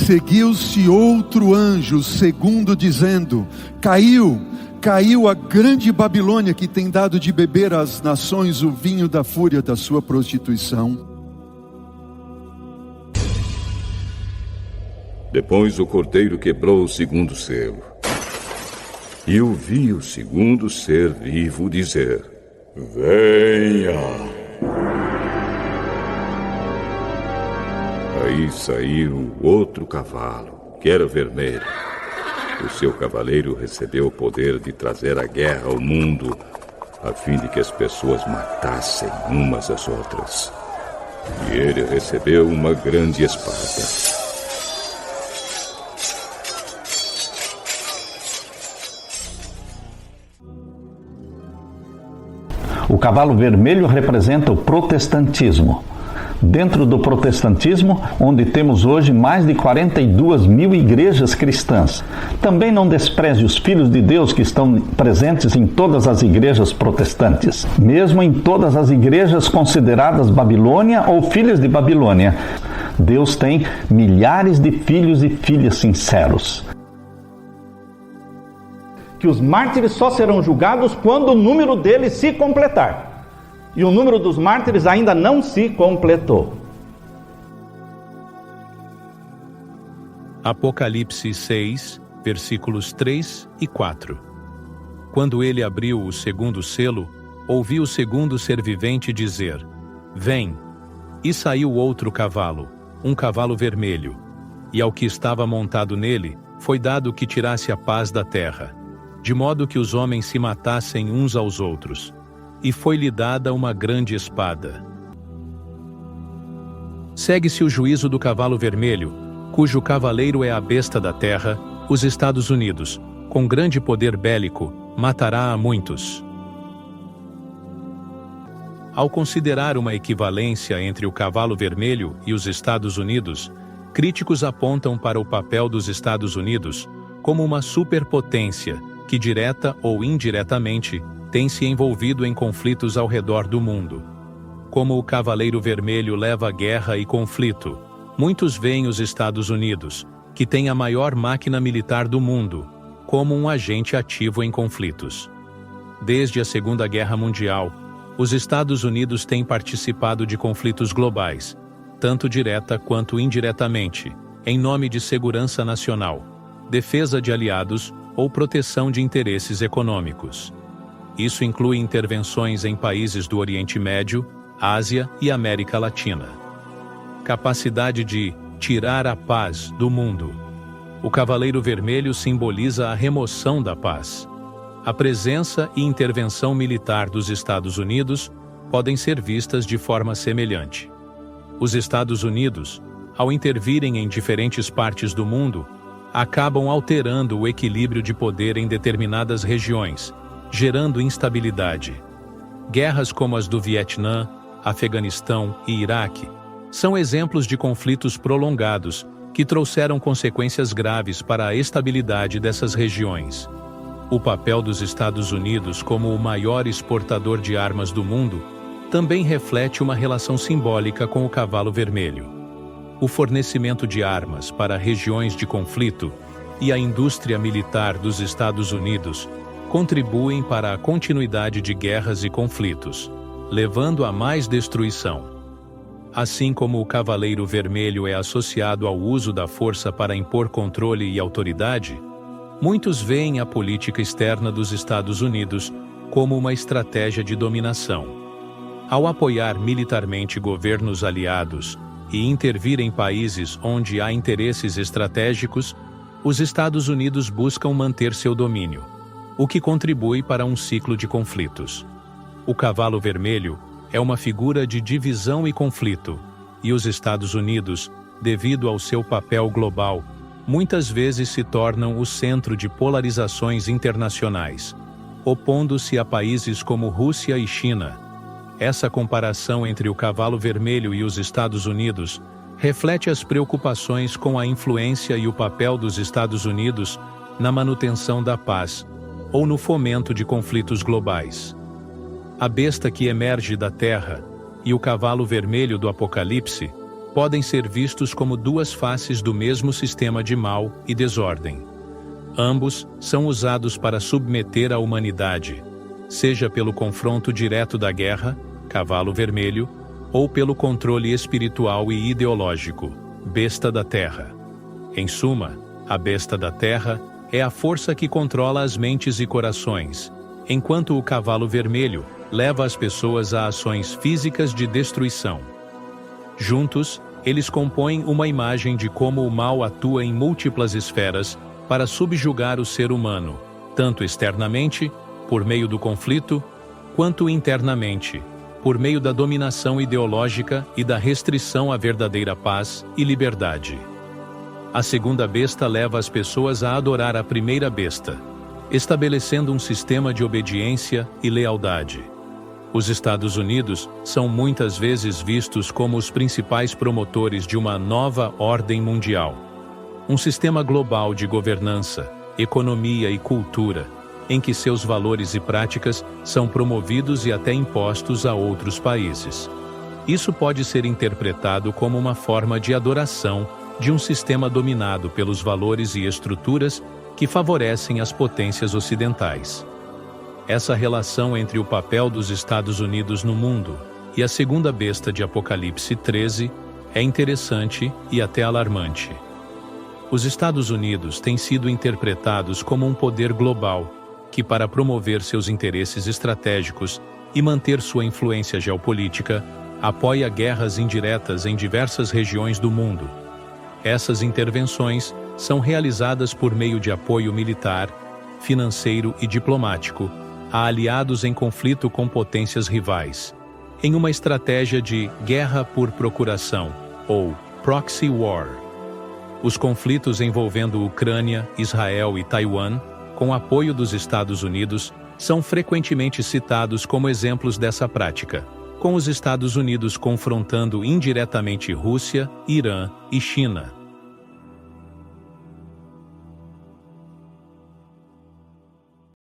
seguiu-se outro anjo, segundo, dizendo: Caiu a grande Babilônia, que tem dado de beber às nações o vinho da fúria da sua prostituição. Depois o cordeiro quebrou o segundo selo. E eu vi o segundo ser vivo dizer: venha. Aí saiu outro cavalo, que era vermelho. O seu cavaleiro recebeu o poder de trazer a guerra ao mundo, a fim de que as pessoas matassem umas às outras. E ele recebeu uma grande espada. O cavalo vermelho representa o protestantismo. Dentro do protestantismo, onde temos hoje mais de 42 mil igrejas cristãs. Também não despreze os filhos de Deus que estão presentes em todas as igrejas protestantes, mesmo em todas as igrejas consideradas Babilônia ou filhas de Babilônia. Deus tem milhares de filhos e filhas sinceros. Que os mártires só serão julgados quando o número deles se completar. E o número dos mártires ainda não se completou. Apocalipse 6, versículos 3 e 4. Quando ele abriu o segundo selo, ouvi o segundo ser vivente dizer: vem! E saiu outro cavalo, um cavalo vermelho, e ao que estava montado nele, foi dado que tirasse a paz da terra, de modo que os homens se matassem uns aos outros. E foi-lhe dada uma grande espada. Segue-se o juízo do cavalo vermelho, cujo cavaleiro é a besta da terra, os Estados Unidos, com grande poder bélico, matará a muitos. Ao considerar uma equivalência entre o cavalo vermelho e os Estados Unidos, críticos apontam para o papel dos Estados Unidos como uma superpotência que, direta ou indiretamente, tem se envolvido em conflitos ao redor do mundo. Como o Cavaleiro Vermelho leva guerra e conflito, muitos veem os Estados Unidos, que tem a maior máquina militar do mundo, como um agente ativo em conflitos. Desde a Segunda Guerra Mundial, os Estados Unidos têm participado de conflitos globais, tanto direta quanto indiretamente, em nome de segurança nacional, defesa de aliados ou proteção de interesses econômicos. Isso inclui intervenções em países do Oriente Médio, Ásia e América Latina. Capacidade de tirar a paz do mundo. O Cavaleiro Vermelho simboliza a remoção da paz. A presença e intervenção militar dos Estados Unidos podem ser vistas de forma semelhante. Os Estados Unidos, ao intervirem em diferentes partes do mundo, acabam alterando o equilíbrio de poder em determinadas regiões, gerando instabilidade. Guerras como as do Vietnã, Afeganistão e Iraque são exemplos de conflitos prolongados que trouxeram consequências graves para a estabilidade dessas regiões. O papel dos Estados Unidos como o maior exportador de armas do mundo também reflete uma relação simbólica com o Cavalo Vermelho. O fornecimento de armas para regiões de conflito e a indústria militar dos Estados Unidos contribuem para a continuidade de guerras e conflitos, levando a mais destruição. Assim como o Cavaleiro Vermelho é associado ao uso da força para impor controle e autoridade, muitos veem a política externa dos Estados Unidos como uma estratégia de dominação. Ao apoiar militarmente governos aliados e intervir em países onde há interesses estratégicos, os Estados Unidos buscam manter seu domínio, o que contribui para um ciclo de conflitos. O Cavalo Vermelho é uma figura de divisão e conflito, e os Estados Unidos, devido ao seu papel global, muitas vezes se tornam o centro de polarizações internacionais, opondo-se a países como Rússia e China. Essa comparação entre o Cavalo Vermelho e os Estados Unidos reflete as preocupações com a influência e o papel dos Estados Unidos na manutenção da paz ou no fomento de conflitos globais. A besta que emerge da terra e o cavalo vermelho do Apocalipse podem ser vistos como duas faces do mesmo sistema de mal e desordem. Ambos são usados para submeter a humanidade, seja pelo confronto direto da guerra, cavalo vermelho, ou pelo controle espiritual e ideológico, besta da terra. Em suma, a besta da terra é a força que controla as mentes e corações, enquanto o cavalo vermelho leva as pessoas a ações físicas de destruição. Juntos, eles compõem uma imagem de como o mal atua em múltiplas esferas para subjugar o ser humano, tanto externamente, por meio do conflito, quanto internamente, por meio da dominação ideológica e da restrição à verdadeira paz e liberdade. A segunda besta leva as pessoas a adorar a primeira besta, estabelecendo um sistema de obediência e lealdade. Os Estados Unidos são muitas vezes vistos como os principais promotores de uma nova ordem mundial. Um sistema global de governança, economia e cultura, em que seus valores e práticas são promovidos e até impostos a outros países. Isso pode ser interpretado como uma forma de adoração de um sistema dominado pelos valores e estruturas que favorecem as potências ocidentais. Essa relação entre o papel dos Estados Unidos no mundo e a segunda besta de Apocalipse 13 é interessante e até alarmante. Os Estados Unidos têm sido interpretados como um poder global que, para promover seus interesses estratégicos e manter sua influência geopolítica, apoia guerras indiretas em diversas regiões do mundo. Essas intervenções são realizadas por meio de apoio militar, financeiro e diplomático a aliados em conflito com potências rivais, em uma estratégia de guerra por procuração, ou proxy war. Os conflitos envolvendo Ucrânia, Israel e Taiwan, com apoio dos Estados Unidos, são frequentemente citados como exemplos dessa prática, com os Estados Unidos confrontando indiretamente Rússia, Irã e China.